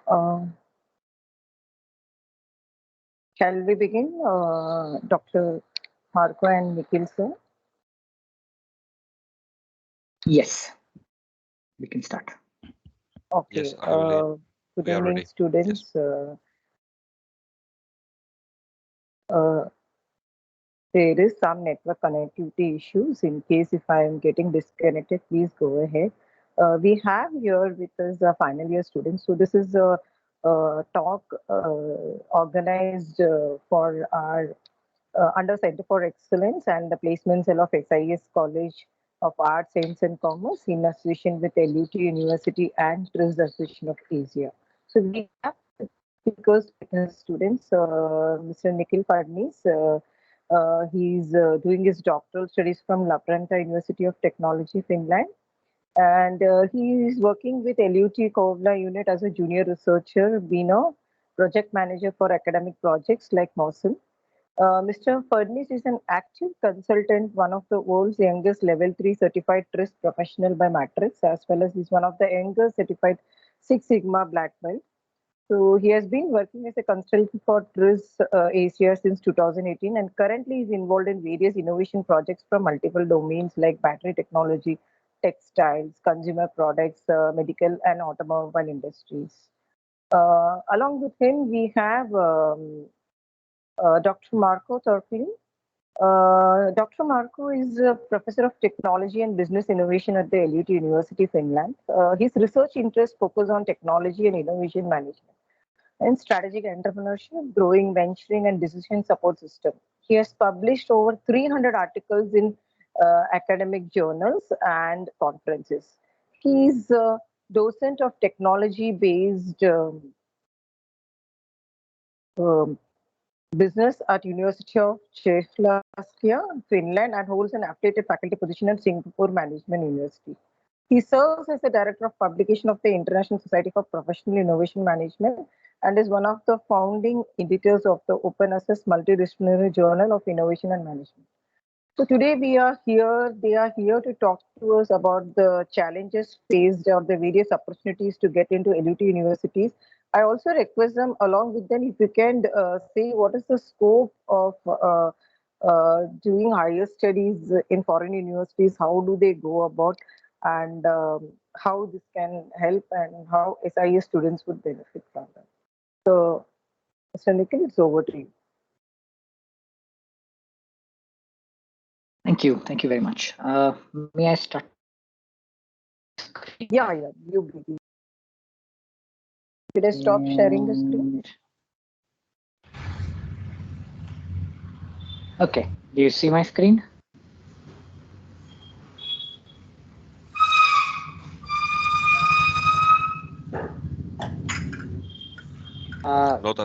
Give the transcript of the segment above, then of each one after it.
Shall we begin, Dr. MARKO and NIKHIL, sir? Yes, we can start. Okay. Yes, I will. Good We are evening, ready. students. There is some network connectivity issues. In case if I am getting disconnected, please go ahead. We have here with us the final year students. So this is a talk organized for our under Center for Excellence and the Placement Cell of SIES College of Arts, Science and Commerce in association with LUT University and TRIZ Association of Asia. So we have speakers students, Mr. NIKHIL PHADNIS. He's doing his doctoral studies from LUT University of Technology, Finland. And he is working with LUT Kovla unit as a junior researcher, being a project manager for academic projects like MOSIL. Mr. Phadnis is an active consultant, one of the world's youngest level 3 certified TRIZ professional by Mattress, as well as he's one of the youngest certified Six Sigma black belt. So he has been working as a consultant for TRIZ Asia since 2018 and currently is involved in various innovation projects from multiple domains like battery technology, textiles, consumer products, medical and automobile industries. Along with him, we have Dr. MARKO TORKKELI. Dr. MARKO is a professor of technology and business innovation at the LUT University, Finland. His research interests focus on technology and innovation management and strategic entrepreneurship, growing, venturing, and decision support system. He has published over 300 articles in academic journals and conferences. He is a docent of technology-based business at University of Czechoslovakia, Finland, and holds an affiliated faculty position at Singapore Management University. He serves as the director of publication of the International Society for Professional Innovation Management and is one of the founding editors of the open access multidisciplinary journal of innovation and management. So today they are here to talk to us about the challenges faced or the various opportunities to get into LUT universities. I also request them along with them if you can say what is the scope of doing higher studies in foreign universities, how do they go about, and how this can help and how SIE students would benefit from them. So, Mr. NIKHIL, it's over to you. Thank you very much. May I start? Yeah, you begin. Should I stop sharing the screen? Okay, do you see my screen?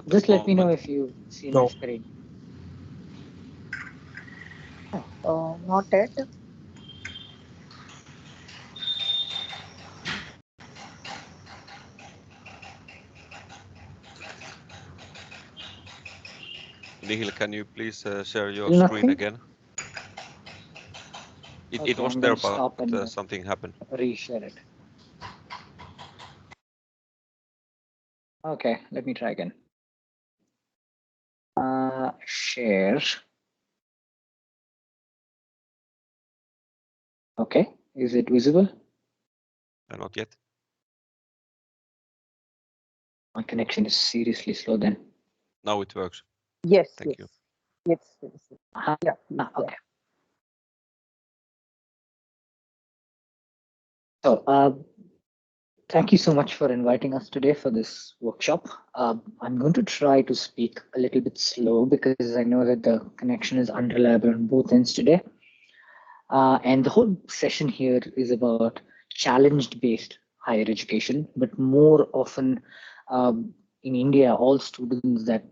Just let me know if you see my screen. Not yet. NIKHIL, can you please share your Nothing? screen again? It was there, but something happened. Reshare it. Okay, let me try again. Share. Okay, is it visible? Not yet. My connection is seriously slow then. Now it works. Yes. Thank you. Yes. Yeah. Okay. So, thank you so much for inviting us today for this workshop. I'm going to try to speak a little bit slow because I know that the connection is unreliable on both ends today. And the whole session here is about challenge-based higher education, but more often in India, all students that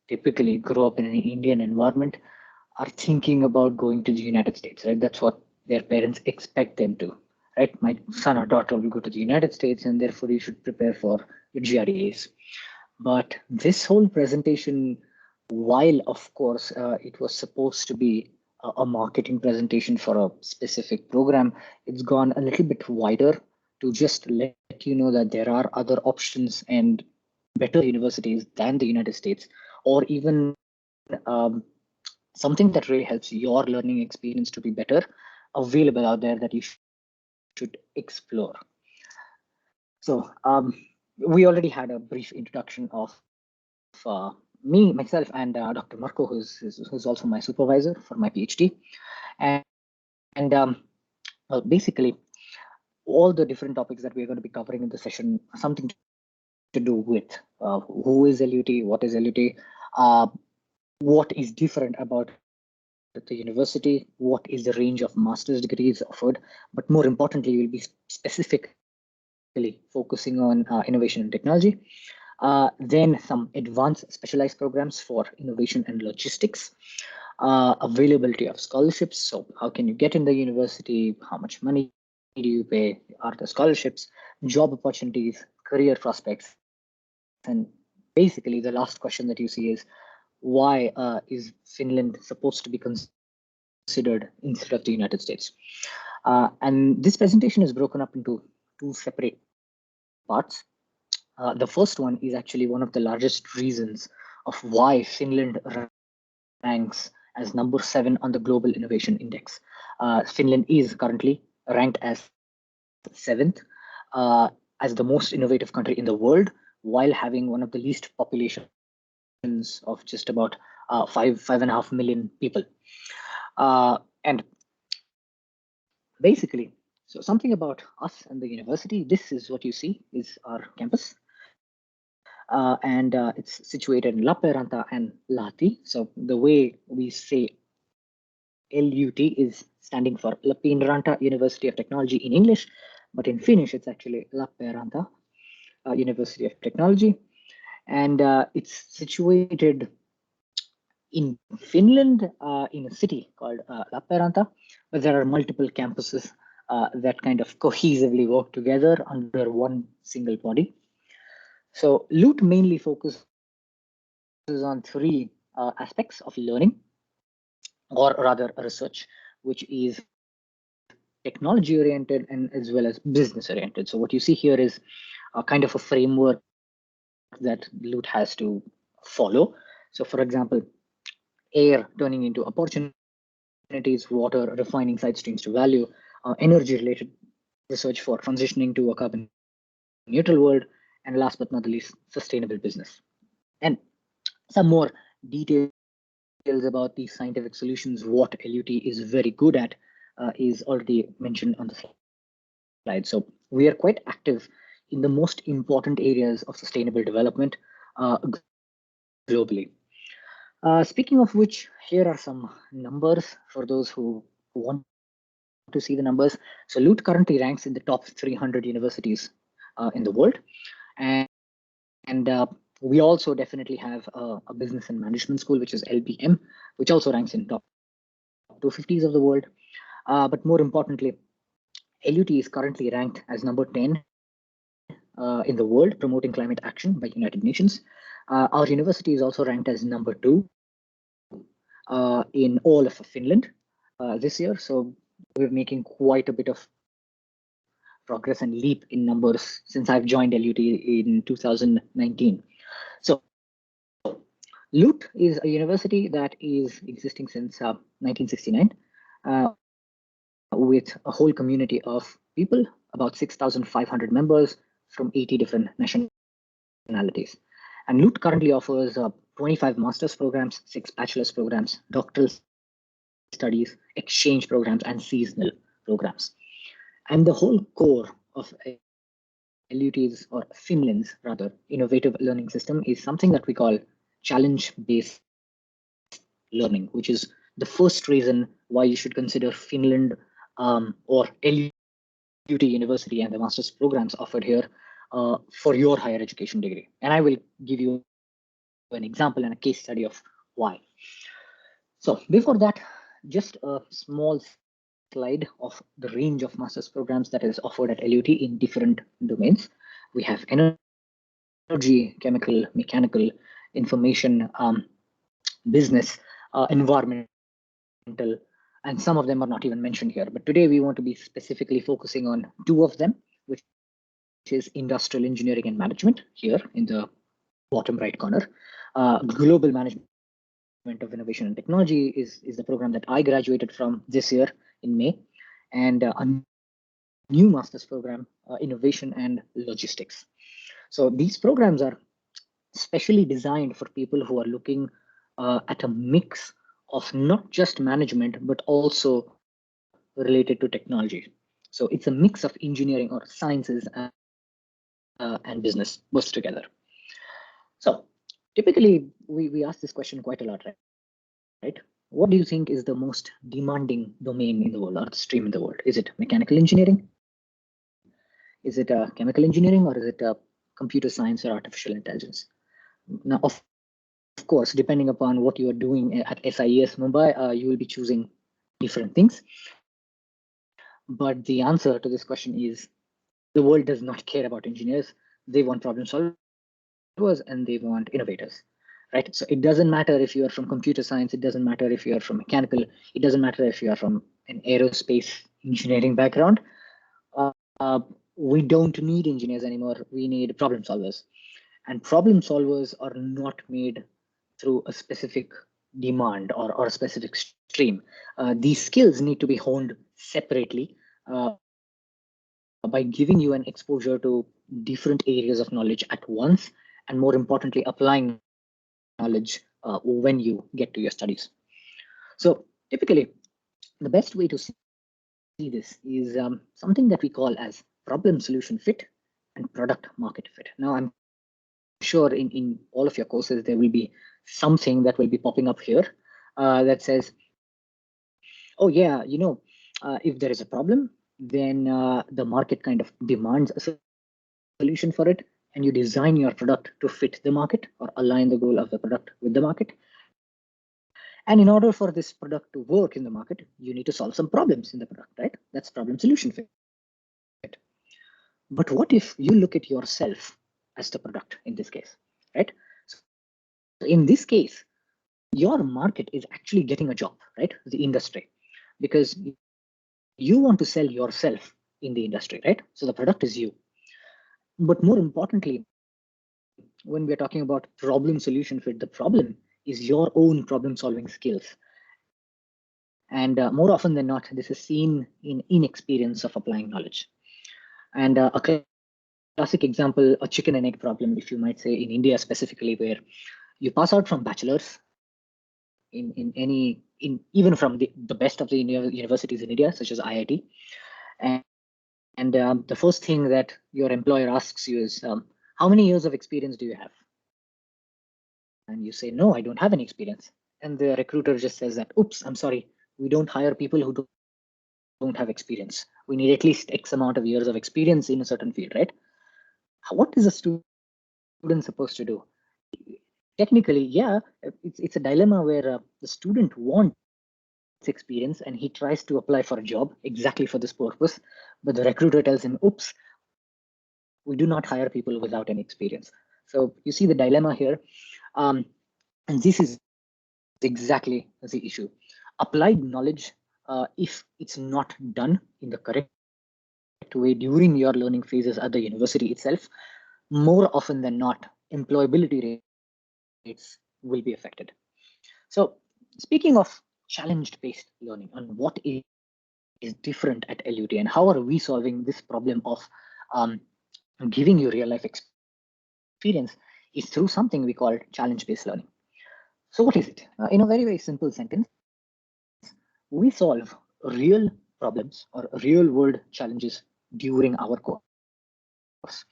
typically grow up in an Indian environment are thinking about going to the United States, right? That's what their parents expect them to, right? My son or daughter will go to the United States and therefore you should prepare for your GREs. But this whole presentation, while of course it was supposed to be a marketing presentation for a specific program, it's gone a little bit wider to just let you know that there are other options and better universities than the United States, or even something that really helps your learning experience to be better, available out there that you should explore. So we already had a brief introduction of me, myself, and Dr. Marko, who's also my supervisor for my PhD. And well, basically, all the different topics that we're going to be covering in the session are something to do with who is LUT, what is LUT, what is different about the university, what is the range of master's degrees offered, but more importantly, we'll be specifically focusing on innovation and technology. Then some advanced specialized programs for innovation and logistics, availability of scholarships. So how can you get in the university? How much money do you pay? Are the scholarships, job opportunities, career prospects? And basically the last question that you see is, why is Finland supposed to be considered instead of the United States? And this presentation is broken up into two separate parts. The first one is actually one of the largest reasons of why Finland ranks as number 7 on the Global Innovation Index. Finland is currently ranked as 7th as the most innovative country in the world, while having one of the least populations of just about 5.5 million people. And basically, so something about us and the university, this is what you see is our campus. And it's situated in Lappeenranta and Lahti. So the way we say LUT is standing for Lappeenranta University of Technology in English, but in Finnish, it's actually Lappeenranta University of Technology. And it's situated in Finland in a city called Lappeenranta, but there are multiple campuses that kind of cohesively work together under one single body. So LUT mainly focuses on 3 aspects of learning, or rather research, which is technology oriented and as well as business oriented. So what you see here is a kind of a framework that LUT has to follow. So for example, air turning into opportunities, water refining side streams to value, energy related research for transitioning to a carbon neutral world, and last but not the least, sustainable business. And some more details about these scientific solutions, what LUT is very good at, is already mentioned on the slide. So we are quite active in the most important areas of sustainable development globally. Speaking of which, here are some numbers for those who want to see the numbers. So LUT currently ranks in the top 300 universities in the world. And we also definitely have a business and management school, which is LBM, which also ranks in top 250s of the world. But more importantly, LUT is currently ranked as number 10 in the world, promoting climate action by United Nations. Our university is also ranked as number 2 in all of Finland this year. So we're making quite a bit of progress and leap in numbers since I've joined LUT in 2019. So LUT is a university that is existing since 1969 with a whole community of people, about 6,500 members from 80 different nationalities. And LUT currently offers 25 master's programs, 6 bachelor's programs, doctoral studies, exchange programs, and seasonal programs. And the whole core of LUT's, or Finland's rather, innovative learning system is something that we call challenge-based learning, which is the first reason why you should consider Finland or LUT University and the master's programs offered here for your higher education degree. And I will give you an example and a case study of why. So before that, just a small slide of the range of master's programs that is offered at LUT in different domains. We have energy, chemical, mechanical, information, business, environmental, and some of them are not even mentioned here. But today we want to be specifically focusing on 2 of them, which is industrial engineering and management here in the bottom right corner. Global Management of Innovation and Technology is the program that I graduated from this year in May, and a new master's program, Innovation and Logistics. So these programs are specially designed for people who are looking at a mix of not just management, but also related to technology. So it's a mix of engineering or sciences and business both together. So typically we ask this question quite a lot, right? What do you think is the most demanding domain in the world, or the stream in the world? Is it mechanical engineering? Is it chemical engineering, or is it computer science or artificial intelligence? Now, of course, depending upon what you are doing at SIES Mumbai, you will be choosing different things. But the answer to this question is the world does not care about engineers. They want problem solvers and they want innovators, right? So it doesn't matter if you are from computer science, it doesn't matter if you are from mechanical, it doesn't matter if you are from an aerospace engineering background. We don't need engineers anymore. We need problem solvers. And problem solvers are not made through a specific demand or a specific stream. These skills need to be honed separately by giving you an exposure to different areas of knowledge at once, and more importantly, applying knowledge when you get to your studies. So typically, the best way to see this is something that we call as problem solution fit and product market fit. Now, I'm sure in all of your courses, there will be something that will be popping up here that says, oh yeah, if there is a problem, then the market kind of demands a solution for it, and you design your product to fit the market or align the goal of the product with the market. And in order for this product to work in the market, you need to solve some problems in the product, right? That's problem solution fit. But what if you look at yourself as the product in this case, right? So in this case, your market is actually getting a job, right? The industry, because you want to sell yourself in the industry, right? So the product is you. But more importantly, when we're talking about problem solution fit, the problem is your own problem solving skills. And more often than not, this is seen in inexperience of applying knowledge. And a classic example, a chicken and egg problem, if you might say, in India specifically, where you pass out from bachelor's even from the best of the universities in India, such as IIT. And the first thing that your employer asks you is, how many years of experience do you have? And you say, no, I don't have any experience. And the recruiter just says that, oops, I'm sorry, we don't hire people who don't have experience. We need at least X amount of years of experience in a certain field, right? What is a student supposed to do? Technically, yeah, it's a dilemma where the student wants experience and he tries to apply for a job exactly for this purpose, but the recruiter tells him, oops, we do not hire people without any experience. So you see the dilemma here. And this is exactly the issue. Applied knowledge, if it's not done in the correct way during your learning phases at the university itself, more often than not, employability rates will be affected. So speaking of challenge-based learning and what is different at LUT and how are we solving this problem of giving you real-life experience is through something we call challenge-based learning. So what is it? In a very, very simple sentence, we solve real problems or real-world challenges during our course.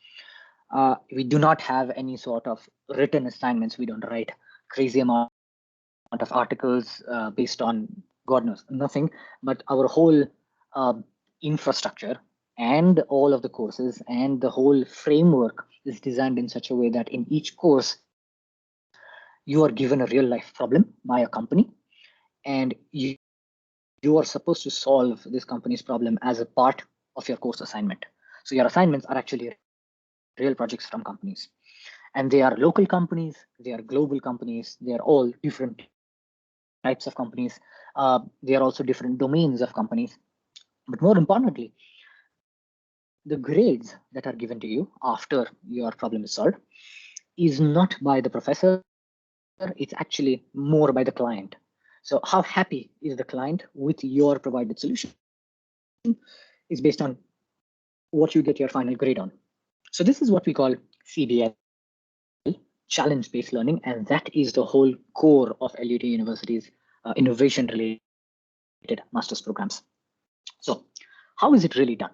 We do not have any sort of written assignments. We don't write crazy amount of articles based on God knows nothing, but our whole infrastructure and all of the courses and the whole framework is designed in such a way that in each course, you are given a real life problem by a company, and you are supposed to solve this company's problem as a part of your course assignment. So your assignments are actually real projects from companies, and they are local companies, they are global companies, they are all different types of companies. They are also different domains of companies. But more importantly, the grades that are given to you after your problem is solved is not by the professor, it's actually more by the client. So how happy is the client with your provided solution is based on what you get your final grade on. So this is what we call CBL, challenge-based learning, and that is the whole core of LUT University's innovation-related master's programs. So how is it really done?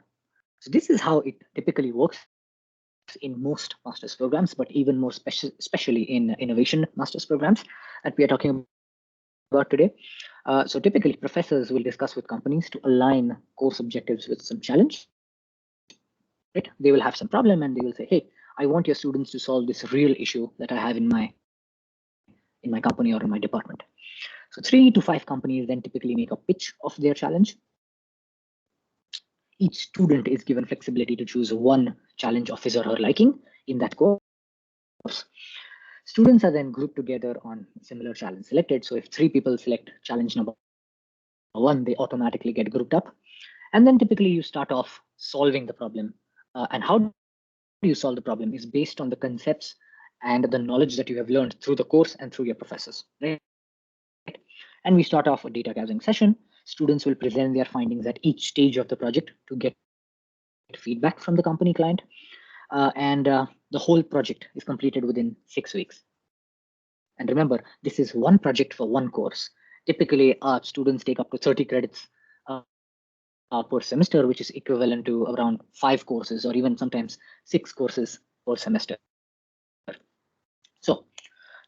So this is how it typically works in most master's programs, but even more especially in innovation master's programs that we are talking about today. So typically professors will discuss with companies to align course objectives with some challenge. Right? They will have some problem and they will say, hey, I want your students to solve this real issue that I have in my company or in my department. So 3 to 5 companies then typically make a pitch of their challenge. Each student is given flexibility to choose one challenge of his or her liking in that course. Students are then grouped together on similar challenge selected. So if 3 people select challenge number 1, they automatically get grouped up. And then typically you start off solving the problem. And how do you solve the problem is based on the concepts and the knowledge that you have learned through the course and through your professors. Right? And we start off a data gathering session. Students will present their findings at each stage of the project to get feedback from the company client. The whole project is completed within 6 weeks. And remember, this is one project for one course. Typically, students take up to 30 credits per semester, which is equivalent to around 5 courses or even sometimes 6 courses per semester. So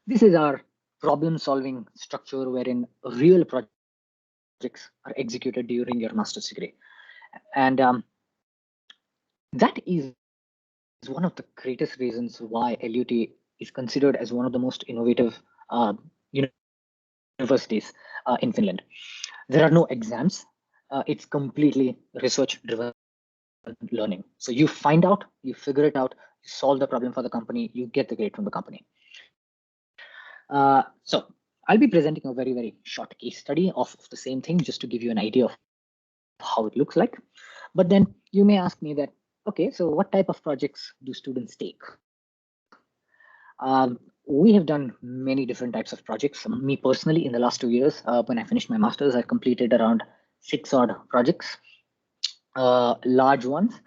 this is our problem-solving structure wherein real projects are executed during your master's degree. And that is one of the greatest reasons why LUT is considered as one of the most innovative universities in Finland. There are no exams. It's completely research-driven learning. So you find out, you figure it out, you solve the problem for the company, you get the grade from the company. So I'll be presenting a very, very short case study of the same thing just to give you an idea of how it looks like. But then you may ask me that, okay, so what type of projects do students take? We have done many different types of projects. Me personally, in the last 2 years, when I finished my master's, I completed around 6 odd projects, large ones,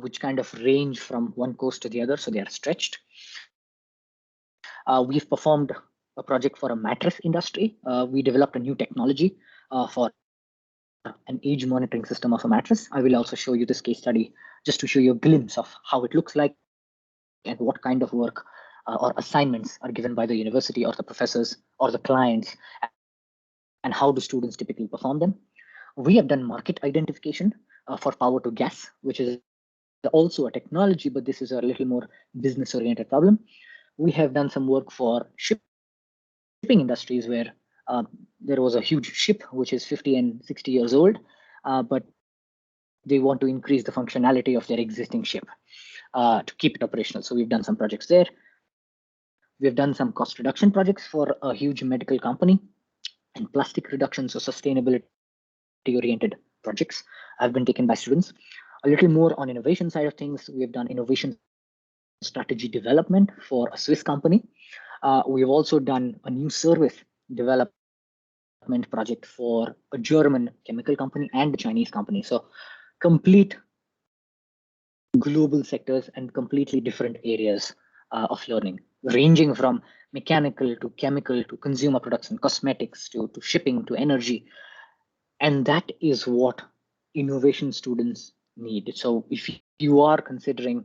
which kind of range from one course to the other, so they are stretched. We've performed a project for a mattress industry. We developed a new technology for an age monitoring system of a mattress. I will also show you this case study just to show you a glimpse of how it looks like and what kind of work or assignments are given by the university or the professors or the clients, and how do students typically perform them. We have done market identification for power to gas, which is also a technology, but this is a little more business-oriented problem. We have done some work for shipping industries where there was a huge ship which is 50 and 60 years old, but they want to increase the functionality of their existing ship to keep it operational. So we've done some projects there. We've done some cost reduction projects for a huge medical company, and plastic reduction, so sustainability-oriented projects have been taken by students. A little more on innovation side of things, we've done innovation strategy development for a Swiss company. We've also done a new service development project for a German chemical company and a Chinese company. So complete global sectors and completely different areas of learning, ranging from mechanical to chemical to consumer products and cosmetics to shipping to energy. And that is what innovation students need. So if you are considering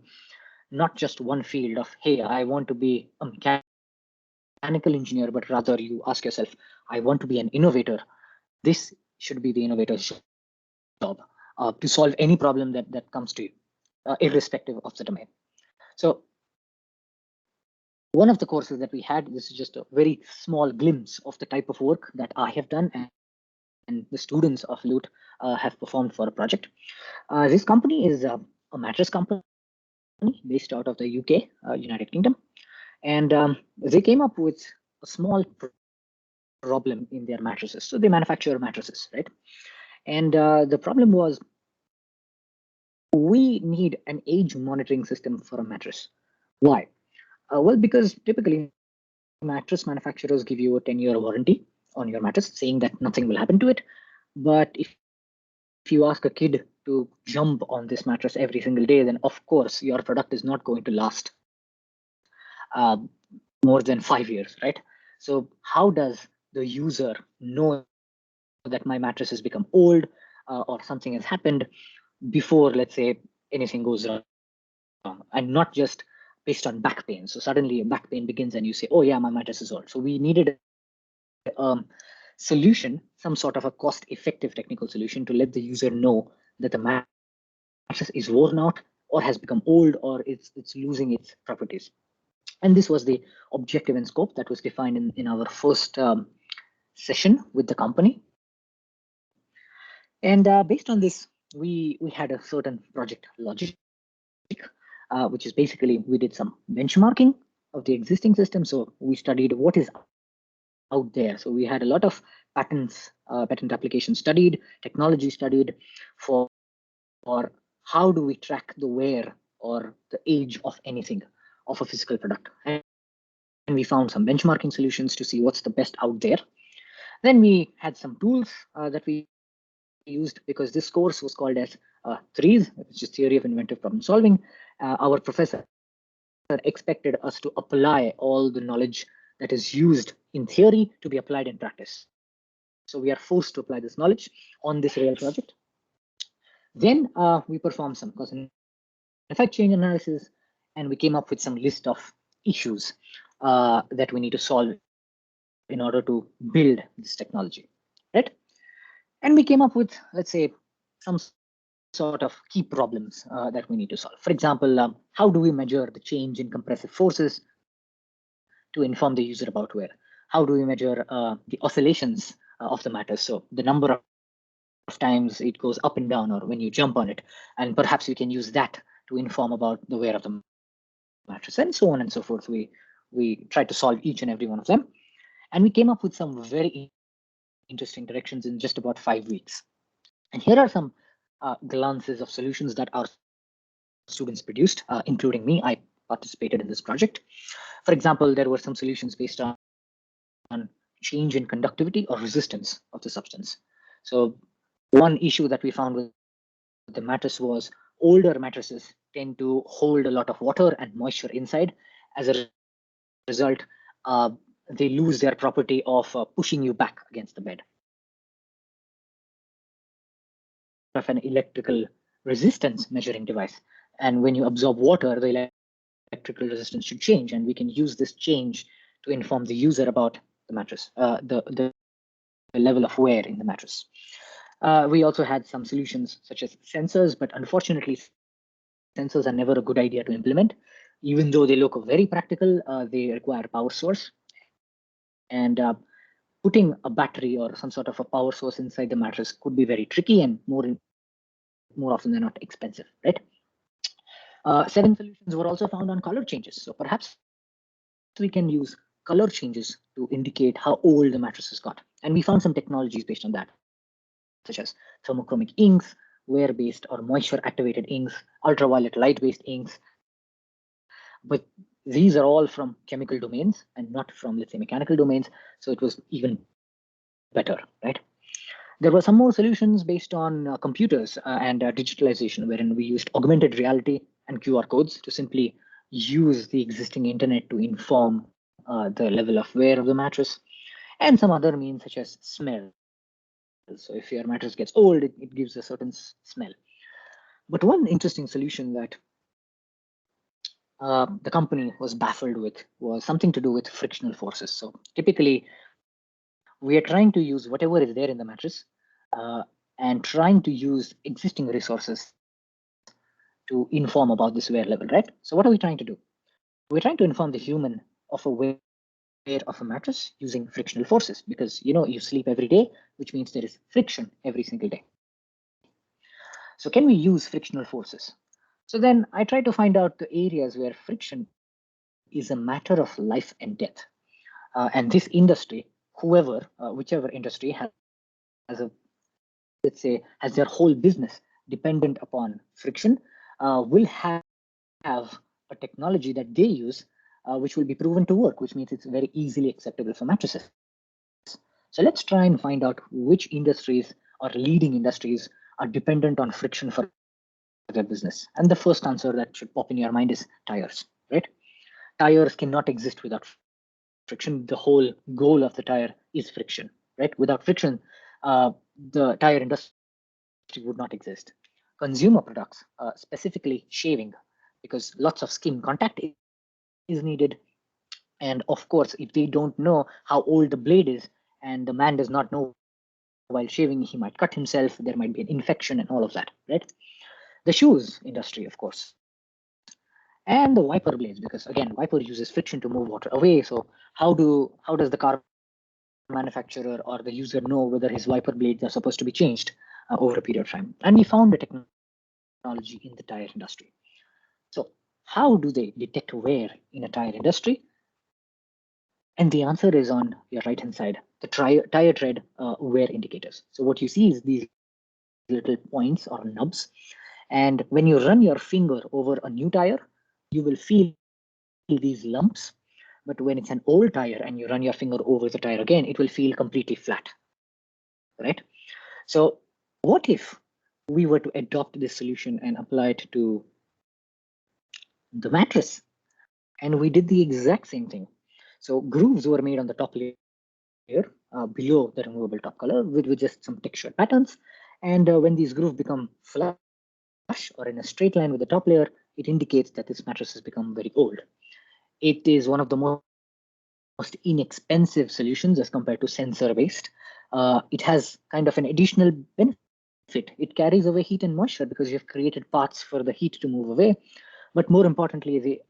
not just one field of, hey, I want to be a mechanical engineer, but rather you ask yourself, I want to be an innovator, this should be the innovator's job to solve any problem that comes to you, irrespective of the domain. So one of the courses that we had, this is just a very small glimpse of the type of work that I have done and the students of LUT have performed for a project. This company is a mattress company based out of the UK, United Kingdom. And they came up with a small problem in their mattresses. So they manufacture mattresses, right? And the problem was, we need an age monitoring system for a mattress. Why? Well, because typically mattress manufacturers give you a 10-year warranty on your mattress, saying that nothing will happen to it. But if you ask a kid to jump on this mattress every single day, then of course your product is not going to last uh, more than 5 years, right? So how does the user know that my mattress has become old or something has happened before, let's say, anything goes wrong, and not just based on back pain? So suddenly back pain begins and you say, oh yeah, my mattress is old. So we needed a solution, some sort of a cost-effective technical solution to let the user know that the mattress is worn out or has become old or it's losing its properties. And this was the objective and scope that was defined in our first session with the company. And based on this, we had a certain project logic, which is basically we did some benchmarking of the existing system. So we studied what is out there. So we had a lot of patents, patent applications studied, technology studied for how do we track the wear or the age of anything of a physical product. And we found some benchmarking solutions to see what's the best out there. Then we had some tools that we used, because this course was called as TRIZ, which is Theory of Inventive Problem Solving. Our professor expected us to apply all the knowledge that is used in theory to be applied in practice. So we are forced to apply this knowledge on this real project. Then we performed some cause and effect chain analysis, and we came up with some list of issues that we need to solve in order to build this technology, right? And we came up with, let's say, some sort of key problems that we need to solve. For example, how do we measure the change in compressive forces to inform the user about wear? How do we measure the oscillations of the mattress? So the number of times it goes up and down or when you jump on it. And perhaps we can use that to inform about the wear of the mattress, and so on and so forth. We tried to solve each and every one of them. And we came up with some very interesting directions in just about 5 weeks. And here are some glances of solutions that our students produced, including me. I participated in this project. For example, there were some solutions based on change in conductivity or resistance of the substance. So one issue that we found with the mattress was older mattresses tend to hold a lot of water and moisture inside. As a result, they lose their property of pushing you back against the bed. Of an electrical resistance measuring device, and when you absorb water, the electrical resistance should change, and we can use this change to inform the user about the mattress, the level of wear in the mattress. We also had some solutions such as sensors, but unfortunately, sensors are never a good idea to implement. Even though they look very practical, they require a power source. And putting a battery or some sort of a power source inside the mattress could be very tricky and more often than not expensive, right? 7 solutions were also found on color changes. So perhaps we can use color changes to indicate how old the mattress has got. And we found some technologies based on that, such as thermochromic inks, wear-based or moisture-activated inks, ultraviolet light-based inks. But these are all from chemical domains and not from, let's say, mechanical domains. So it was even better, right? There were some more solutions based on computers and digitalization, wherein we used augmented reality and QR codes to simply use the existing internet to inform the level of wear of the mattress, and some other means such as smell. So if your mattress gets old, it gives a certain smell. But one interesting solution that the company was baffled with was something to do with frictional forces. So typically, we are trying to use whatever is there in the mattress and trying to use existing resources to inform about this wear level, right? So what are we trying to do? We're trying to inform the human of a wear of a mattress using frictional forces, because you sleep every day, which means there is friction every single day. So can we use frictional forces? So then I try to find out the areas where friction is a matter of life and death. And this industry, whichever industry has has their whole business dependent upon friction, will have a technology that they use which will be proven to work, which means it's very easily acceptable for mattresses. So let's try and find out which industries or leading industries are dependent on friction for their business. And the first answer that should pop in your mind is tires, right? Tires cannot exist without friction. The whole goal of the tire is friction, right? Without friction, the tire industry would not exist. Consumer products, specifically shaving, because lots of skin contact is needed. And of course, if they don't know how old the blade is, and the man does not know while shaving, he might cut himself, there might be an infection and all of that, right? The shoes industry, of course, and the wiper blades, because again, wiper uses friction to move water away. So how does the car manufacturer or the user know whether his wiper blades are supposed to be changed over a period of time? And we found the technology in the tire industry. So how do they detect wear in a tire industry? And the answer is on your right hand side, the tire tread wear indicators. So what you see is these little points or nubs. And when you run your finger over a new tire, you will feel these lumps. But when it's an old tire and you run your finger over the tire again, it will feel completely flat, right? So what if we were to adopt this solution and apply it to the mattress? And we did the exact same thing. So grooves were made on the top layer below the removable top color with just some textured patterns. And when these grooves become flush or in a straight line with the top layer, it indicates that this mattress has become very old. It is one of the most inexpensive solutions as compared to sensor-based. It has kind of an additional benefit. It carries away heat and moisture because you've created paths for the heat to move away. But more importantly,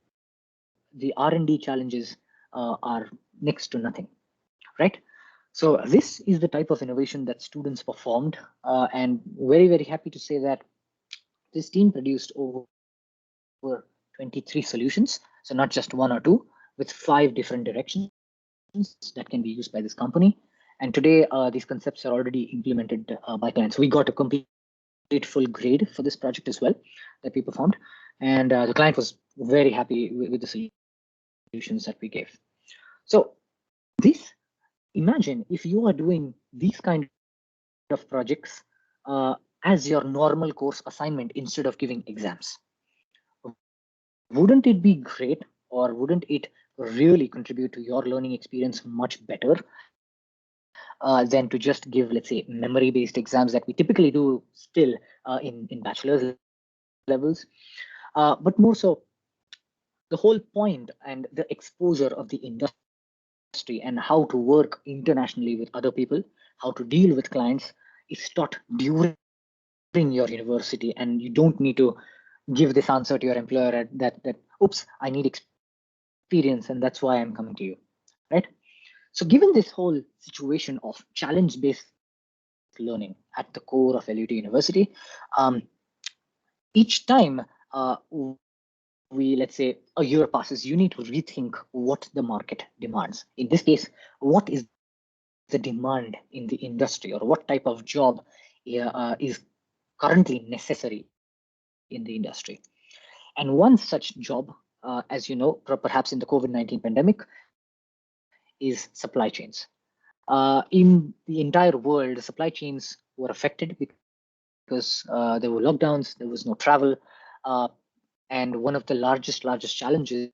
the R&D challenges are next to nothing, right? So this is the type of innovation that students performed, and very, very happy to say that this team produced over 23 solutions, so not just one or two, with 5 different directions that can be used by this company. And today, these concepts are already implemented by clients. We got a complete full grade for this project as well that we performed, and the client was very happy with the solutions that we gave. So imagine if you are doing these kind of projects as your normal course assignment instead of giving exams. Wouldn't it be great, or wouldn't it really contribute to your learning experience much better than to just give, let's say, memory-based exams that we typically do still in bachelor's levels? But more so, the whole point and the exposure of the industry and how to work internationally with other people, how to deal with clients is taught during your university, and you don't need to give this answer to your employer that oops, I need experience and that's why I'm coming to you, right? So given this whole situation of challenge-based learning at the core of LUT University, each time let's say a year passes, you need to rethink what the market demands. In this case, what is the demand in the industry, or what type of job is currently necessary in the industry. And one such job, as you know, perhaps in the COVID-19 pandemic, is supply chains. In the entire world, the supply chains were affected because there were lockdowns, there was no travel, and one of the largest challenges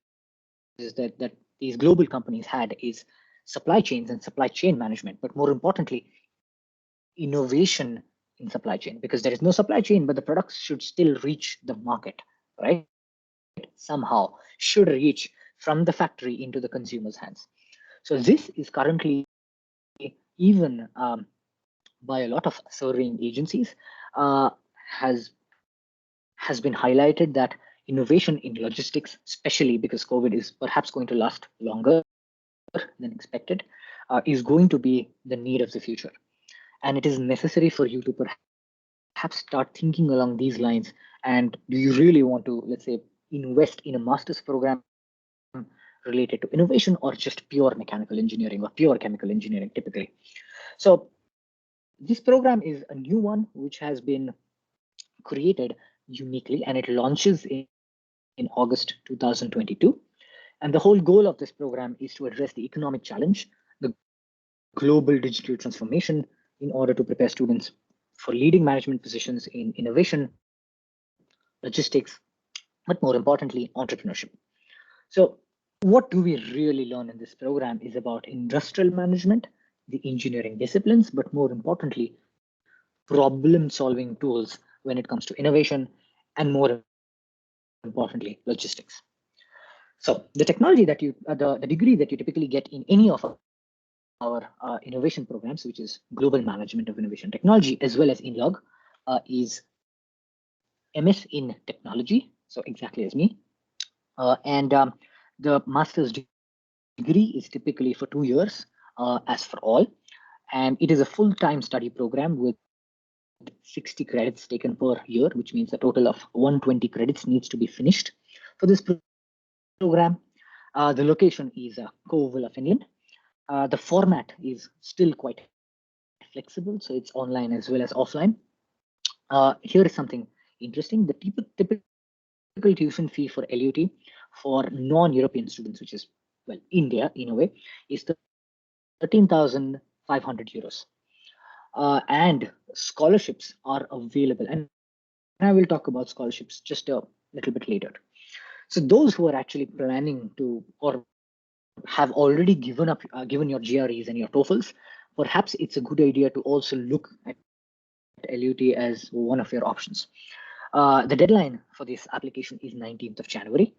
that these global companies had is supply chains and supply chain management, but more importantly, innovation in supply chain, because there is no supply chain, but the products should still reach the market, right? Somehow should reach from the factory into the consumer's hands. So this is currently, even by a lot of surveying agencies, has been highlighted that innovation in logistics, especially because COVID is perhaps going to last longer than expected, is going to be the need of the future. And it is necessary for you to perhaps start thinking along these lines. And do you really want to, let's say, invest in a master's program related to innovation, or just pure mechanical engineering or pure chemical engineering typically? So this program is a new one which has been created uniquely, and it launches in August 2022. And the whole goal of this program is to address the economic challenge, the global digital transformation, in order to prepare students for leading management positions in innovation, logistics, but more importantly, entrepreneurship. So what do we really learn in this program is about industrial management, the engineering disciplines, but more importantly, problem-solving tools when it comes to innovation, and more importantly, logistics. So the technology that the degree that you typically get in any of our innovation programs, which is Global Management of Innovation Technology, as well as in LUG, is MS in Technology, so exactly as me. And the master's degree is typically for 2 years, as for all. And it is a full-time study program with 60 credits taken per year, which means a total of 120 credits needs to be finished for this program. The location is Kouvola, Finland. The format is still quite flexible, so it's online as well as offline. Here is something interesting. The typical tuition fee for LUT for non-European students, which is, well, India in a way, is 13,500 euros. And scholarships are available. And I will talk about scholarships just a little bit later. So those who are actually planning to, or have already given your GREs and your TOEFLs, perhaps it's a good idea to also look at LUT as one of your options. The deadline for this application is 19th of January,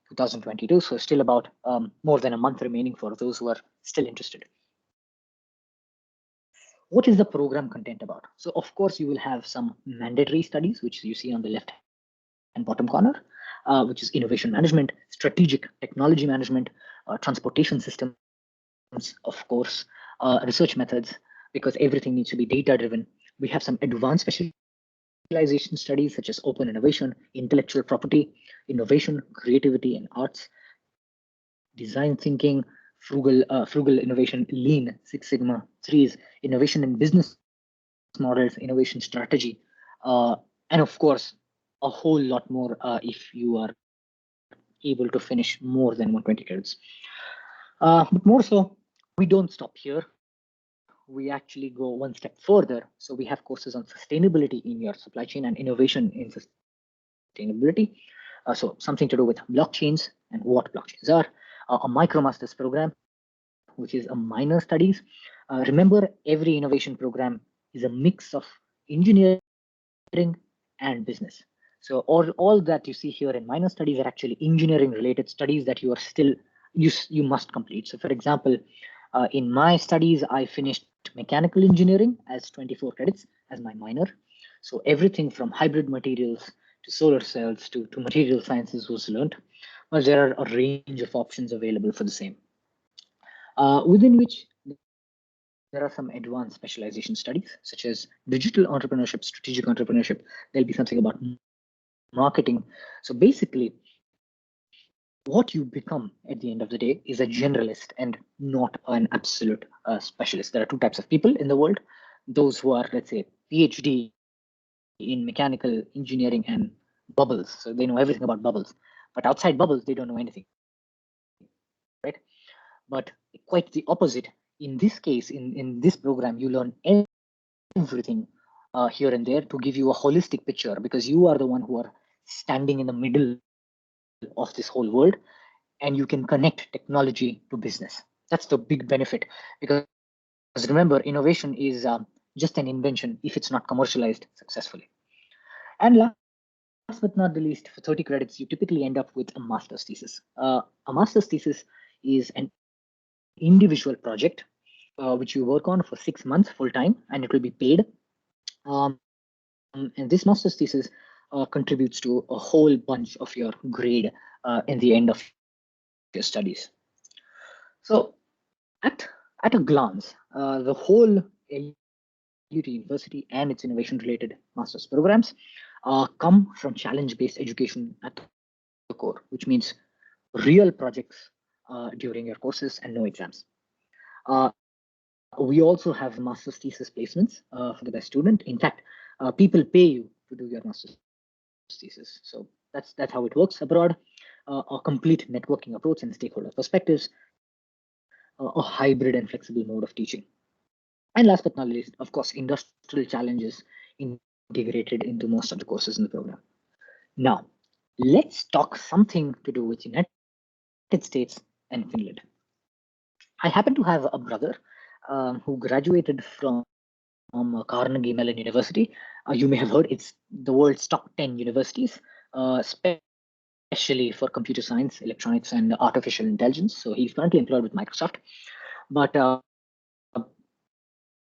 2022. So still about more than a month remaining for those who are still interested. What is the program content about? So of course, you will have some mandatory studies, which you see on the left and bottom corner, which is innovation management, strategic technology management, transportation systems, of course, research methods, because everything needs to be data driven. We have some advanced specialization studies such as open innovation, intellectual property, innovation, creativity and arts, design thinking, frugal innovation, lean, Six Sigma, TRIZ, innovation in business models, innovation strategy, and of course, a whole lot more if you are able to finish more than 120 credits. But more so, we don't stop here. We actually go one step further. So we have courses on sustainability in your supply chain and innovation in sustainability. So something to do with blockchains and what blockchains are. A MicroMasters program, which is a minor studies. Remember, every innovation program is a mix of engineering and business. So all that you see here in minor studies are actually engineering related studies that you are still, you must complete. So for example, in my studies, I finished mechanical engineering as 24 credits as my minor. So everything from hybrid materials to solar cells to material sciences was learned. But there are a range of options available for the same, within which there are some advanced specialization studies such as digital entrepreneurship, strategic entrepreneurship. There'll be something about marketing. So basically, what you become at the end of the day is a generalist and not an absolute specialist. There are two types of people in the world: those who are, let's say, PhD in mechanical engineering and bubbles. So they know everything about bubbles, but outside bubbles, they don't know anything, right? But quite the opposite. In this case, in this program, you learn everything here and there to give you a holistic picture, because you are the one who are standing in the middle of this whole world, and you can connect technology to business. That's the big benefit, because remember, innovation is just an invention if it's not commercialized successfully. And last but not the least, for 30 credits, you typically end up with a master's thesis. A master's thesis is an individual project which you work on for 6 months full time, and it will be paid. And this master's thesis contributes to a whole bunch of your grade in the end of your studies. So at a glance, the whole LUT University and its innovation-related master's programs come from challenge-based education at the core, which means real projects during your courses and no exams. We also have master's thesis placements for the best student. In fact, people pay you to do your master's thesis. So that's how it works abroad. a complete networking approach and stakeholder perspectives, a hybrid and flexible mode of teaching. And last but not least, of course, industrial challenges integrated into most of the courses in the program. Now, let's talk something to do with United States and Finland. I happen to have a brother who graduated from Carnegie Mellon University. You may have heard it's the world's top 10 universities, especially for computer science, electronics, and artificial intelligence. So he's currently employed with Microsoft. But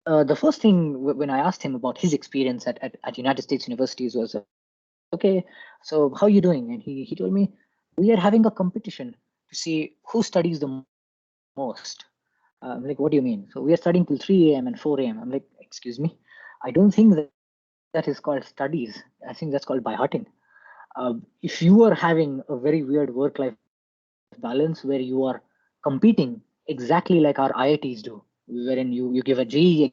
the first thing when I asked him about his experience at United States universities was, okay, so how are you doing? And he told me, we are having a competition to see who studies the most. I'm like, what do you mean? So we are studying till 3 a.m. and 4 a.m. I'm like, excuse me, I don't think that is called studies. I think that's called by hearting. If you are having a very weird work-life balance where you are competing exactly like our IITs do, wherein you give a JEE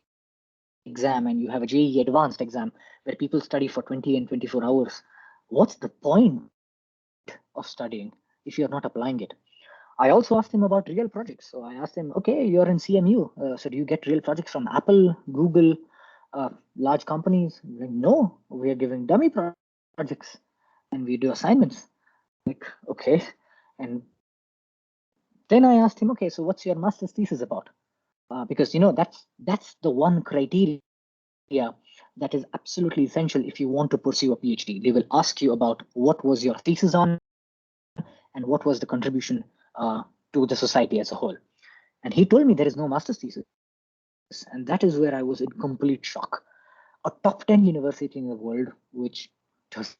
exam and you have a JEE advanced exam where people study for 20 and 24 hours, what's the point of studying if you're not applying it? I also asked him about real projects. So I asked him, okay, you're in CMU. So do you get real projects from Apple, Google, large companies? Like, no, we are giving dummy projects and we do assignments. Like, okay. And then I asked him, okay, so what's your master's thesis about? Because, that's the one criteria that is absolutely essential if you want to pursue a PhD. They will ask you about what was your thesis on and what was the contribution to the society as a whole. And he told me there is no master's thesis. And that is where I was in complete shock. A top 10 university in the world, which does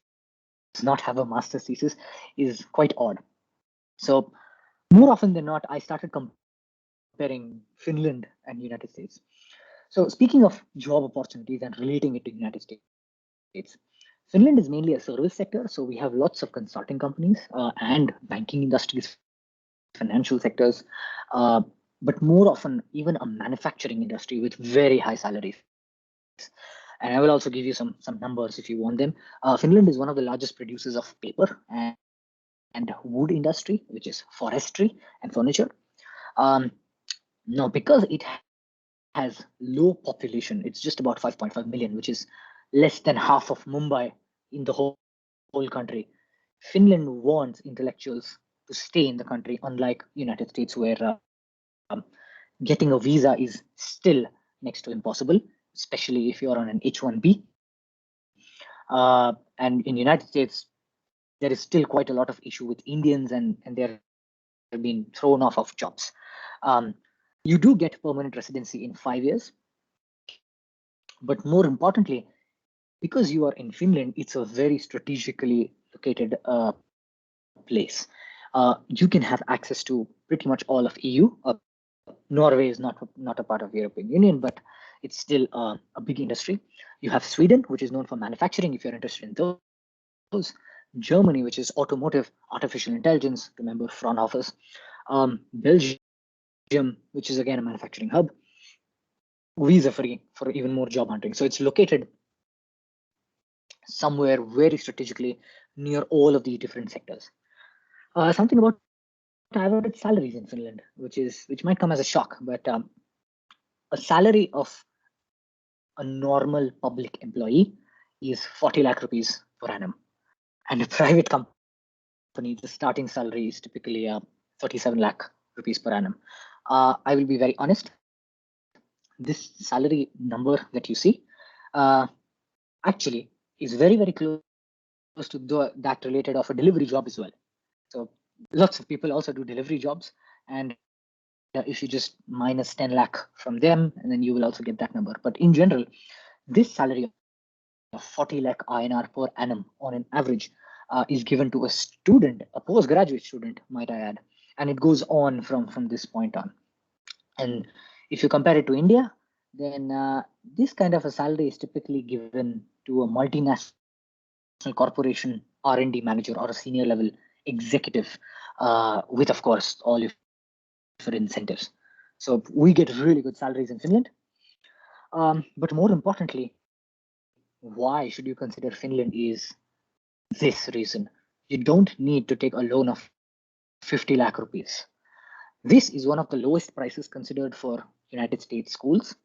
not have a master's thesis, is quite odd. So more often than not, I started comparing Finland and United States. So speaking of job opportunities and relating it to United States, Finland is mainly a service sector. So we have lots of consulting companies and banking industries, financial sectors, but more often even a manufacturing industry with very high salaries. And I will also give you some numbers if you want them. Finland is one of the largest producers of paper and wood industry, which is forestry and furniture. Now, because it has low population, it's just about 5.5 million, which is less than half of Mumbai in the whole country. Finland wants intellectuals to stay in the country, unlike United States, where getting a visa is still next to impossible, especially if you're on an H-1B. And in United States, there is still quite a lot of issue with Indians, and they're being thrown off of jobs. You do get permanent residency in 5 years. But more importantly, because you are in Finland, it's a very strategically located place. You can have access to pretty much all of EU. Norway is not a part of the European Union, but it's still a big industry. You have Sweden, which is known for manufacturing, if you're interested in those. Germany, which is automotive, artificial intelligence, remember Fraunhofer's. Belgium, which is again a manufacturing hub. Visa free for even more job hunting. So it's located somewhere very strategically near all of these different sectors. Something about average salaries in Finland, which might come as a shock, but a salary of a normal public employee is 40 lakh rupees per annum. And a private company, the starting salary is typically 37 lakh rupees per annum. I will be very honest. This salary number that you see actually is very, very close to that related of a delivery job as well. So lots of people also do delivery jobs. And if you just minus 10 lakh from them, and then you will also get that number. But in general, this salary of 40 lakh INR per annum on an average is given to a student, a postgraduate student, might I add. And it goes on from this point on. And if you compare it to India, then this kind of a salary is typically given to a multinational corporation R&D manager or a senior level executive with, of course, all your incentives. So we get really good salaries in Finland. But more importantly, why should you consider Finland is this reason. you don't need to take a loan of 50 lakh rupees. This is one of the lowest prices considered for United States schools.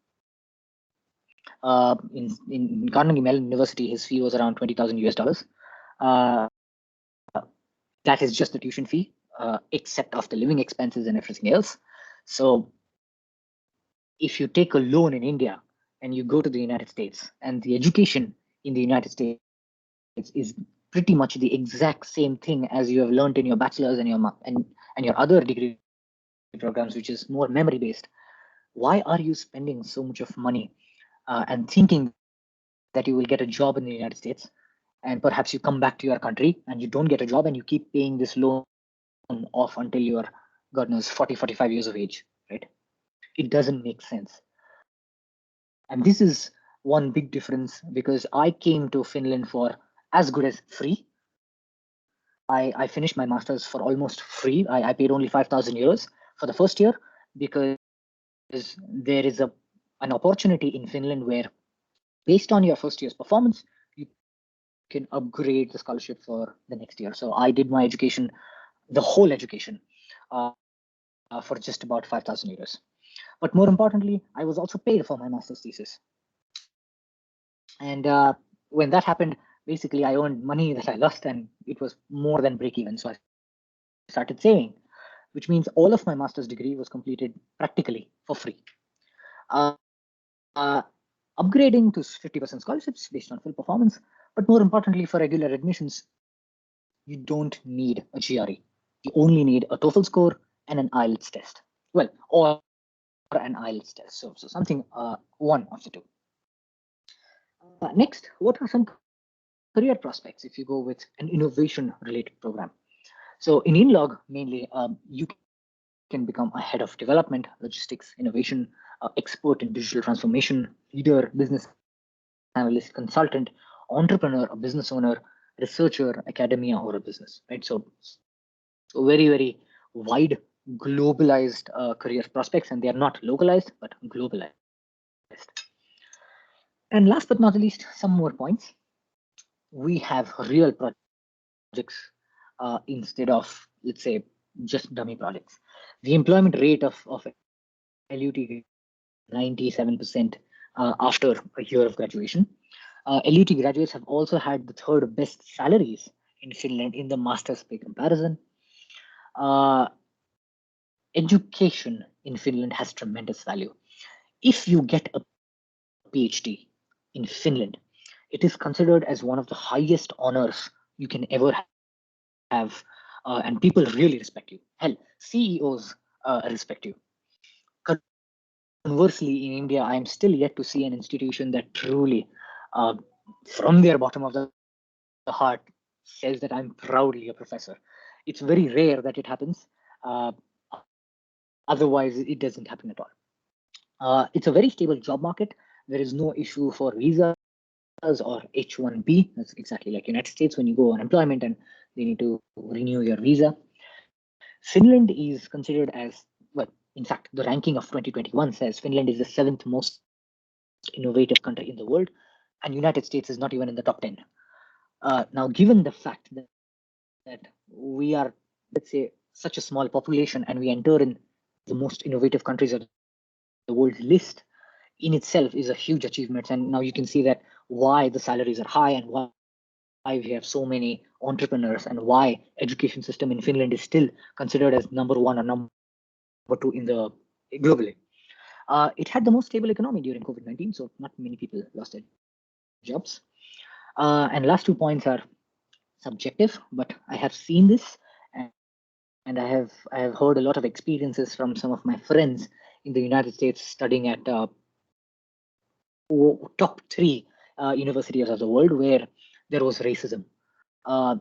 In Carnegie Mellon University, his fee was around $20,000 US. That is just the tuition fee, except of the living expenses and everything else. So if you take a loan in India and you go to the United States, and the education in the United States is pretty much the exact same thing as you have learned in your bachelor's and your other degree programs, which is more memory based, why are you spending so much of money and thinking that you will get a job in the United States, and perhaps you come back to your country and you don't get a job and you keep paying this loan off until you are, God knows, 40, 45 years of age, right? It doesn't make sense. And this is one big difference, because I came to Finland for as good as free. I finished my master's for almost free. I paid only 5,000 euros for the first year, because there is an opportunity in Finland where, based on your first year's performance, you can upgrade the scholarship for the next year. So I did my education, the whole education, for just about 5,000 euros. But more importantly, I was also paid for my master's thesis. And when that happened, basically I earned money that I lost, and it was more than break even. So I started saving, which means all of my master's degree was completed practically for free. Upgrading to 50% scholarships based on full performance, but more importantly, for regular admissions, you don't need a GRE. You only need a TOEFL score and an IELTS test. Well, or an IELTS test. So something, one of the two. Next, what are some career prospects if you go with an innovation-related program? So in INLOG, mainly, you can become a head of development, logistics, innovation, expert in digital transformation, leader, business analyst, consultant, entrepreneur, a business owner, researcher, academia, or a business, right? So very, very wide, globalized career prospects, and they are not localized, but globalized. And last but not least, some more points. We have real projects instead of, let's say, just dummy projects. The employment rate of LUT 97% after a year of graduation. LUT graduates have also had the third best salaries in Finland in the master's pay comparison. Education in Finland has tremendous value. If you get a PhD in Finland, it is considered as one of the highest honors you can ever have, and people really respect you. Hell, CEOs respect you. Conversely, in India, I am still yet to see an institution that truly, from their bottom of the heart, says that I'm proudly a professor. It's very rare that it happens. Otherwise, it doesn't happen at all. It's a very stable job market. There is no issue for visas or H-1B. That's exactly like United States when you go on employment and they need to renew your visa. Finland is considered as, well, in fact, the ranking of 2021 says Finland is the 7th most innovative country in the world, and United States is not even in the top 10. Now, given the fact that we are, let's say, such a small population and we enter in the most innovative countries of the world list, in itself is a huge achievement. And now you can see that why the salaries are high and why we have so many entrepreneurs and why education system in Finland is still considered as number one or number two in the globally. It had the most stable economy during COVID-19, so not many people lost their jobs. And last 2 points are subjective, but I have seen this, and I have heard a lot of experiences from some of my friends in the United States studying at top 3 universities of the world where there was racism, and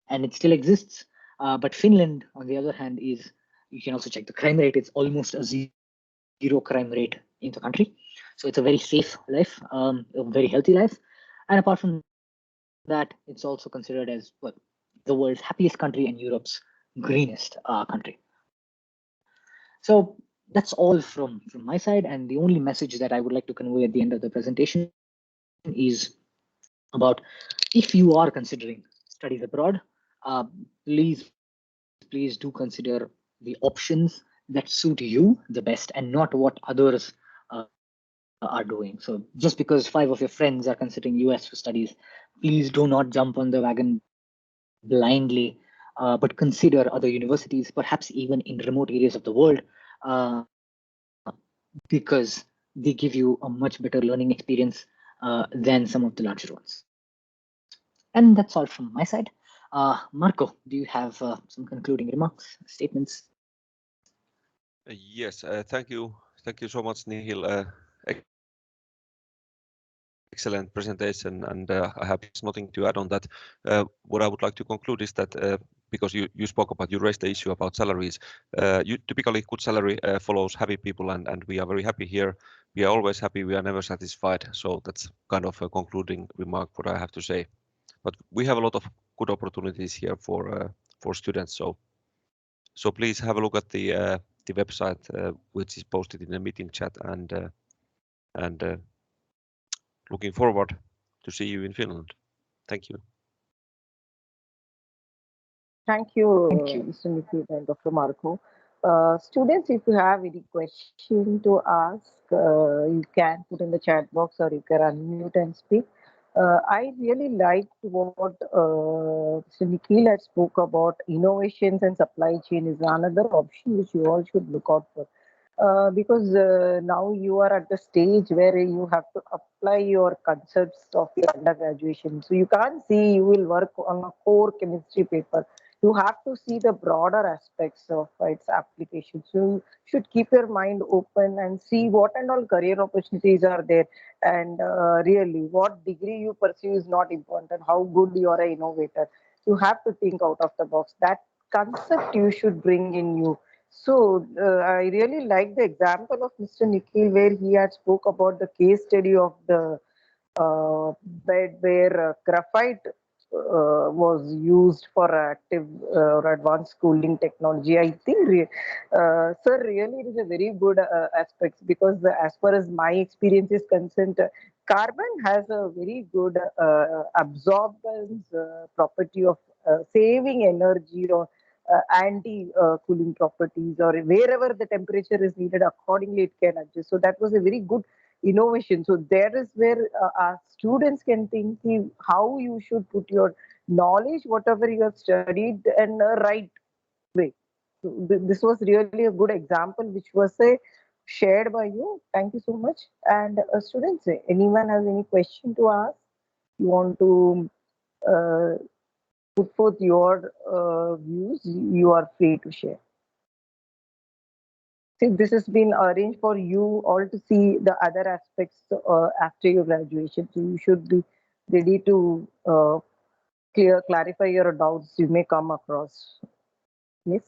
it still exists. But Finland, on the other hand, is, you can also check the crime rate. It's almost a zero crime rate in the country. So it's a very safe life, a very healthy life. And apart from that, it's also considered as, well, the world's happiest country and Europe's greenest country. So that's all from my side. And the only message that I would like to convey at the end of the presentation is about, if you are considering studies abroad, please do consider the options that suit you the best and not what others are doing. So just because 5 of your friends are considering US for studies, please do not jump on the wagon blindly, but consider other universities, perhaps even in remote areas of the world, because they give you a much better learning experience than some of the larger ones. And that's all from my side. Marco, do you have some concluding remarks, statements? Yes, thank you. Thank you so much, Nihil. Excellent presentation, and I have nothing to add on that. What I would like to conclude is that because you spoke about, you raised the issue about salaries. Typically, good salary follows happy people, and we are very happy here. We are always happy. We are never satisfied. So that's kind of a concluding remark what I have to say. But we have a lot of good opportunities here for students. So please have a look at the website which is posted in the meeting chat, and looking forward to see you in Finland. Thank you. Thank you, Mr. Nikhil and Dr. Marko. Students, if you have any question to ask, you can put in the chat box or you can unmute and speak. I really liked what Mr. Nikhil had spoke about. Innovations and supply chain is another option which you all should look out for. Because now you are at the stage where you have to apply your concepts of your undergraduation. So you can't see you will work on a core chemistry paper. You have to see the broader aspects of its application. So you should keep your mind open and see what and all career opportunities are there. And really, what degree you pursue is not important. How good you are an innovator. You have to think out of the box. That concept you should bring in you. So I really like the example of Mr. Nikhil where he had spoke about the case study of the bed where graphite was used for active or advanced cooling technology. I think, sir, really it is a very good aspect because as far as my experience is concerned, carbon has a very good absorbance property of saving energy or anti-cooling properties, or wherever the temperature is needed, accordingly it can adjust. So that was a very good innovation. So there is where our students can think how you should put your knowledge, whatever you have studied, in a right way. So this was really a good example which was shared by you. Thank you so much. And students, anyone has any question to ask? You want to put forth your views, you are free to share. See, this has been arranged for you all to see the other aspects after your graduation. So you should be ready to clarify your doubts you may come across. Yes?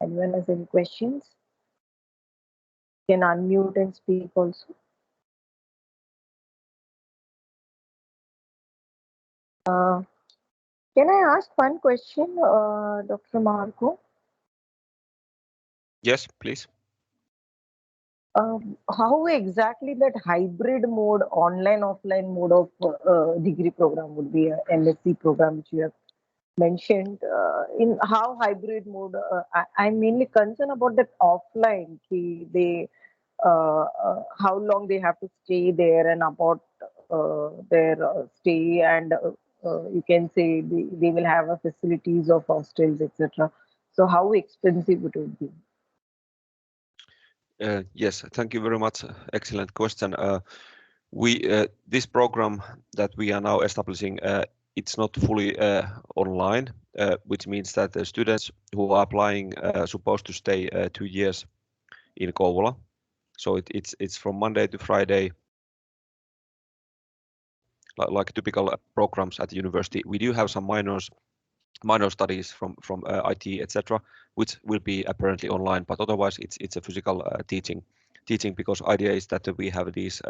Anyone has any questions? Can unmute and speak also. Can I ask one question, Dr. Marko? Yes, please. How exactly that hybrid mode, online offline mode of degree program would be a M.Sc program which you have mentioned? In how hybrid mode? I'm mainly concerned about that offline. They how long they have to stay there and about their stay, and you can say they will have a facilities of hostels, etc. So how expensive it would be? Yes, thank you very much. Excellent question. This program that we are now establishing, it's not fully online, which means that the students who are applying are supposed to stay 2 years in Kouvola. So it's from Monday to Friday, like typical programs at the university. We do have some minor studies from IT, etc., which will be apparently online, but otherwise it's a physical teaching, because idea is that we have these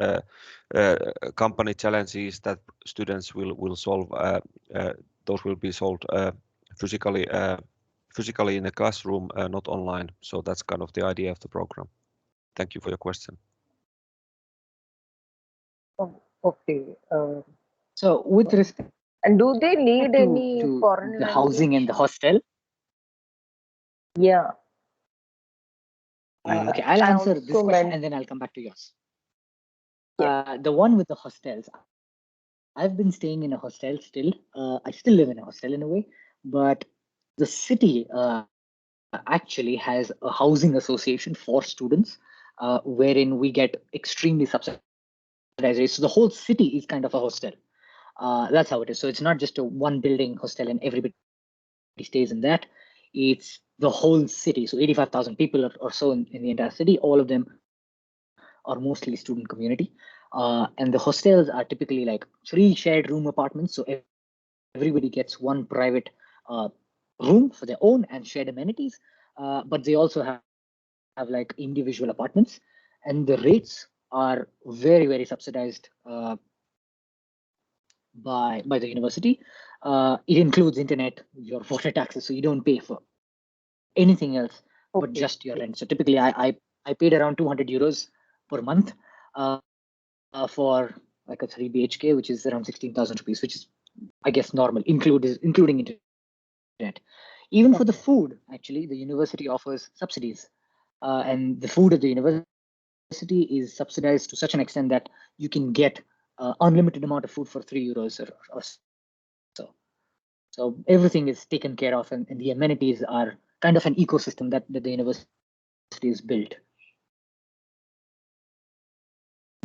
company challenges that students will solve. Those will be solved physically in a classroom, not online. So that's kind of the idea of the program. Thank you for your question. Oh, okay. So with respect And do they need any to foreign the housing and language? the hostel. Yeah. Okay, I'll I answer this also question meant, and then I'll come back to yours. yes. The one with the hostels. I've been staying in a hostel still. I still live in a hostel in a way, but the city actually has a housing association for students, wherein we get extremely subsidized rates. So the whole city is kind of a hostel. That's how it is. So it's not just a one building hostel and everybody stays in that. It's the whole city. So 85,000 people or so in the entire city. All of them are mostly student community. And the hostels are typically like 3 shared room apartments. So everybody gets one private room for their own and shared amenities. But they also have like individual apartments, and the rates are very, very subsidized by the university. It includes internet, your water taxes, so you don't pay for anything else but Okay. just your rent. So typically, I paid around 200 euros per month for like a 3 BHK, which is around 16,000 rupees, which is, I guess, normal, including internet. Even for the Okay. food, actually, the university offers subsidies, and the food at the university is subsidized to such an extent that you can get unlimited amount of food for 3 euros or so. So everything is taken care of, and the amenities are kind of an ecosystem that the university is built.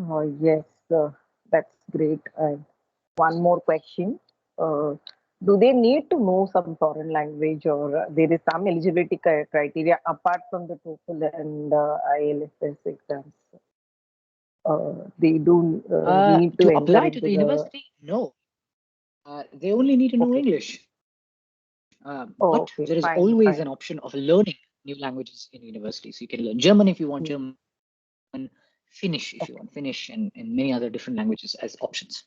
Oh, yes, that's great. One more question. Uh, do they need to know some foreign language, or there is some eligibility criteria apart from the TOEFL and IELTS exams? They do need to To enter apply to into the the. university, no. They only need to know Okay. English. Oh, But okay. there is Fine. always Fine. an option of learning new languages in university. So you can learn German if you want Hmm. German, Finnish if you Okay. want Finnish, and many other different languages as options.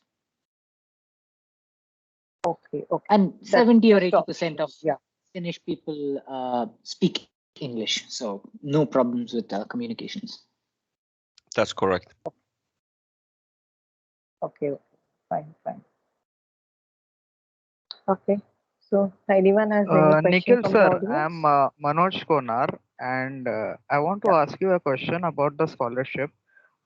Okay. Okay. And That's 70 or just 80% of optional. Yeah. Finnish people speak English, so no problems with communications. That's correct. Okay. Fine. Fine. Okay. So, anyone has any question Nikhil from the sir, I'm audience? Manoj Konar, and I want to Yeah. ask you a question about the scholarship.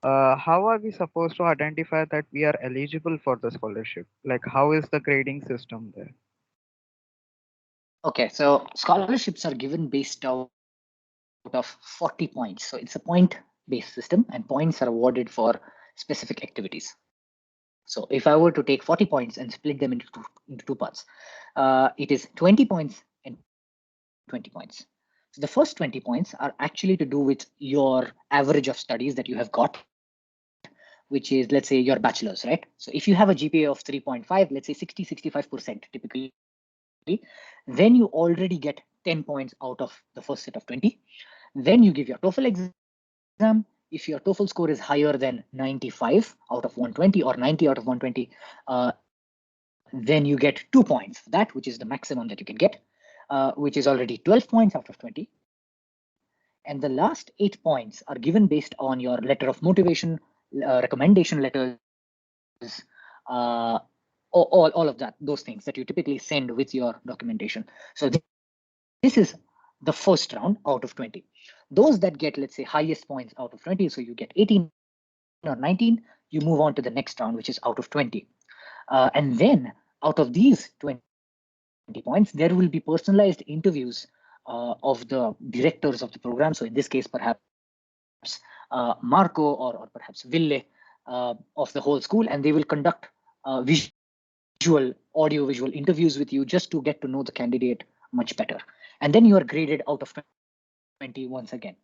How are we supposed to identify that we are eligible for the scholarship? Like, how is the grading system there? Okay, so scholarships are given based out of 40 points. So it's a point-based system, and points are awarded for specific activities. So if I were to take 40 points and split them into two parts, it is 20 points and 20 points. So the first 20 points are actually to do with your average of studies that you have got, which is, let's say, your bachelor's, right? So if you have a GPA of 3.5, let's say 65% typically, then you already get 10 points out of the first set of 20. Then you give your TOEFL exam. If your TOEFL score is higher than 95 out of 120 or 90 out of 120, then you get 2 points for that, which is the maximum that you can get, which is already 12 points out of 20. And the last 8 points are given based on your letter of motivation, recommendation letters, all of that, those things that you typically send with your documentation. So this is the first round out of 20. Those that get, let's say, highest points out of 20, so you get 18 or 19, you move on to the next round, which is out of 20. And then out of these 20 points, there will be personalized interviews of the directors of the program. So in this case, perhaps MARKO or perhaps Ville of the whole school, and they will conduct audio-visual interviews with you just to get to know the candidate much better. And then you are graded out of 20 once again.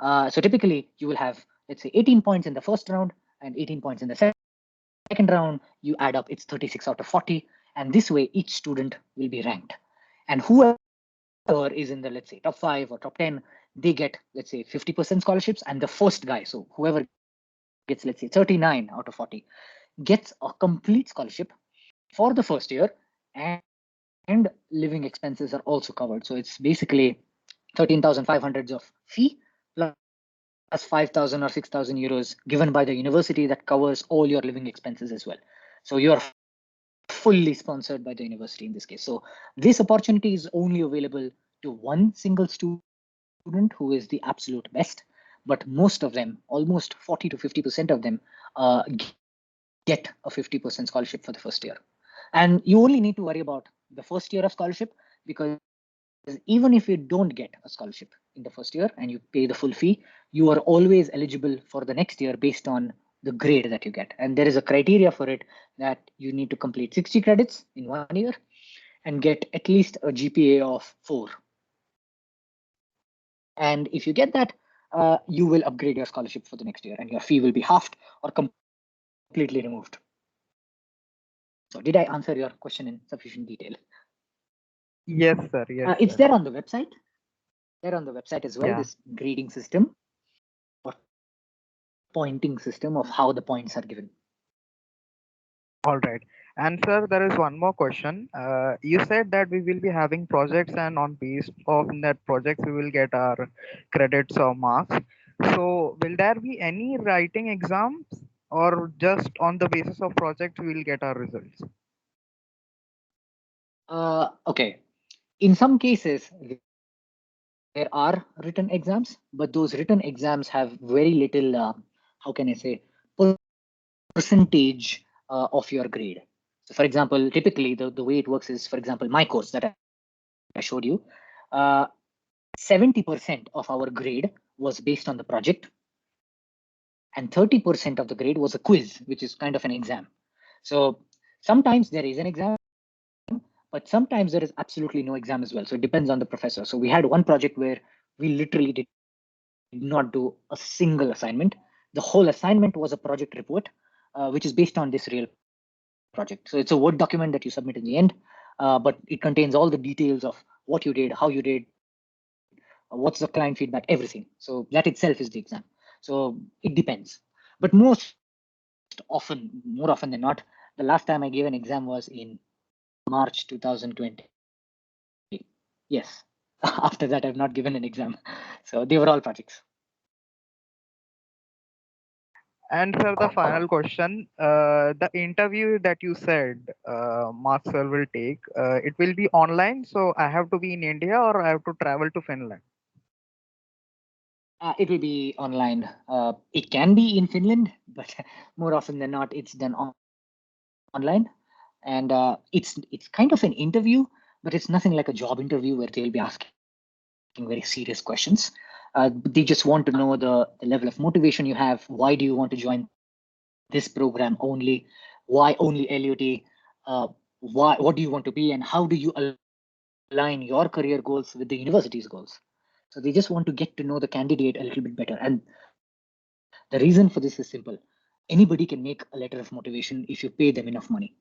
So typically, you will have, let's say, 18 points in the first round and 18 points in the second round. You add up, it's 36 out of 40. And this way, each student will be ranked. And whoever is in the, let's say, top 5 or top 10, they get, let's say, 50% scholarships. And the first guy, so whoever gets, let's say, 39 out of 40, gets a complete scholarship for the first year, and living expenses are also covered. So it's basically 13,500 of fee plus 5,000 or 6,000 euros given by the university that covers all your living expenses as well. So you're fully sponsored by the university in this case. So this opportunity is only available to one single student who is the absolute best, but most of them, almost 40 to 50% of them, get a 50% scholarship for the first year. And you only need to worry about the first year of scholarship, because even if you don't get a scholarship in the first year and you pay the full fee, you are always eligible for the next year based on the grade that you get. And there is a criteria for it, that you need to complete 60 credits in 1 year and get at least a GPA of 4. And if you get that, you will upgrade your scholarship for the next year and your fee will be halved or completely removed. So did I answer your question in sufficient detail? Yes, sir. Yes, it's sir. there on the website. There on the website as well, Yeah. this grading system or pointing system of how the points are given. All right. And sir, there is one more question. You said that we will be having projects, and on based of that projects, we will get our credits or marks. So will there be any writing exams, or just on the basis of project we will get our results? Okay. In some cases, there are written exams, but those written exams have very little, how can I say, percentage of your grade. So for example, typically the way it works is, for example, my course that I showed you, 70% of our grade was based on the project, and 30% of the grade was a quiz, which is kind of an exam. So sometimes there is an exam, but sometimes there is absolutely no exam as well. So it depends on the professor. So we had one project where we literally did not do a single assignment. The whole assignment was a project report, which is based on this real project. So it's a Word document that you submit in the end, but it contains all the details of what you did, how you did, what's the client feedback, everything. So that itself is the exam. So it depends. But more often than not, the last time I gave an exam was in March 2020. Yes. After that, I've not given an exam. So they were all projects. And sir, the final question, the interview that you said Mark sir will take, it will be online. So I have to be in India or I have to travel to Finland? It will be online. It can be in Finland, but more often than not, it's done online. And it's kind of an interview, but it's nothing like a job interview where they'll be asking very serious questions. They just want to know the level of motivation you have. Why do you want to join this program only? Why only LUT? What do you want to be, and how do you align your career goals with the university's goals? So they just want to get to know the candidate a little bit better. And the reason for this is simple. Anybody can make a letter of motivation if you pay them enough money,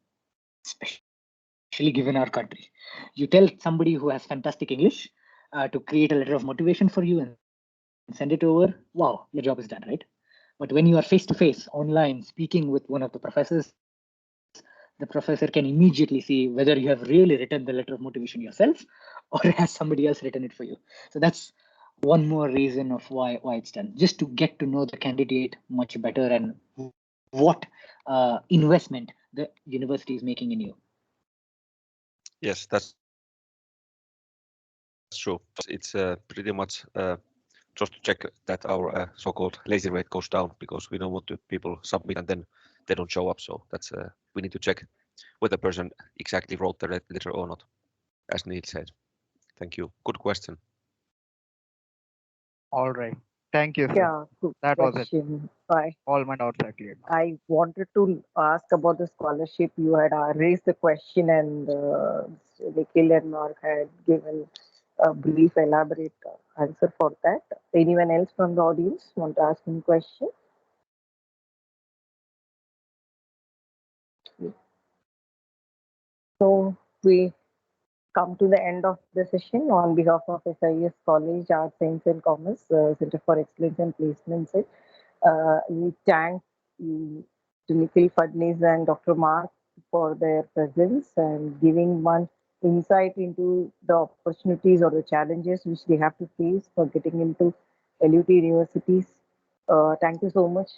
especially given our country. You tell somebody who has fantastic English to create a letter of motivation for you and send it over. Wow, your job is done, right? But when you are face to face online speaking with one of the professors, the professor can immediately see whether you have really written the letter of motivation yourself or has somebody else written it for you. So that's one more reason of why it's done, just to get to know the candidate much better and what investment the university is making in you. Yes, that's true. It's pretty much just to check that our so-called lazy rate goes down, because we don't want to people submit and then they don't show up. So that's we need to check whether the person exactly wrote the letter or not, as Neil said. Thank you. Good question. All right. Thank you, sir. Yeah, good That was it. question. Bye. All my doubts are cleared. I wanted to ask about the scholarship. You had raised the question, and Nikhil and Mark had given a brief, elaborate answer for that. Anyone else from the audience want to ask any question? So we come to the end of the session. On behalf of SIES College, Arts, Science and Commerce, Center for Excellence and Placements, we thank to Nikhil, PHADNIS and Dr. Mark for their presence and giving one insight into the opportunities or the challenges which they have to face for getting into LUT universities. Thank you so much,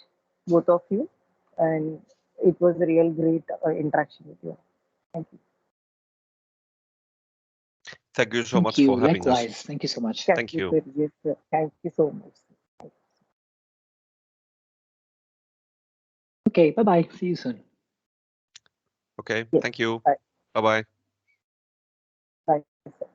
both of you. And it was a real great interaction with you. Thank you. Thank you so Thank much you. for having us. Likewise. Thank you so much. Thank you. Sir. Thank you so much. Okay, bye-bye. See you soon. Okay, Yes. thank you. Bye. Bye-bye. Bye. Sir.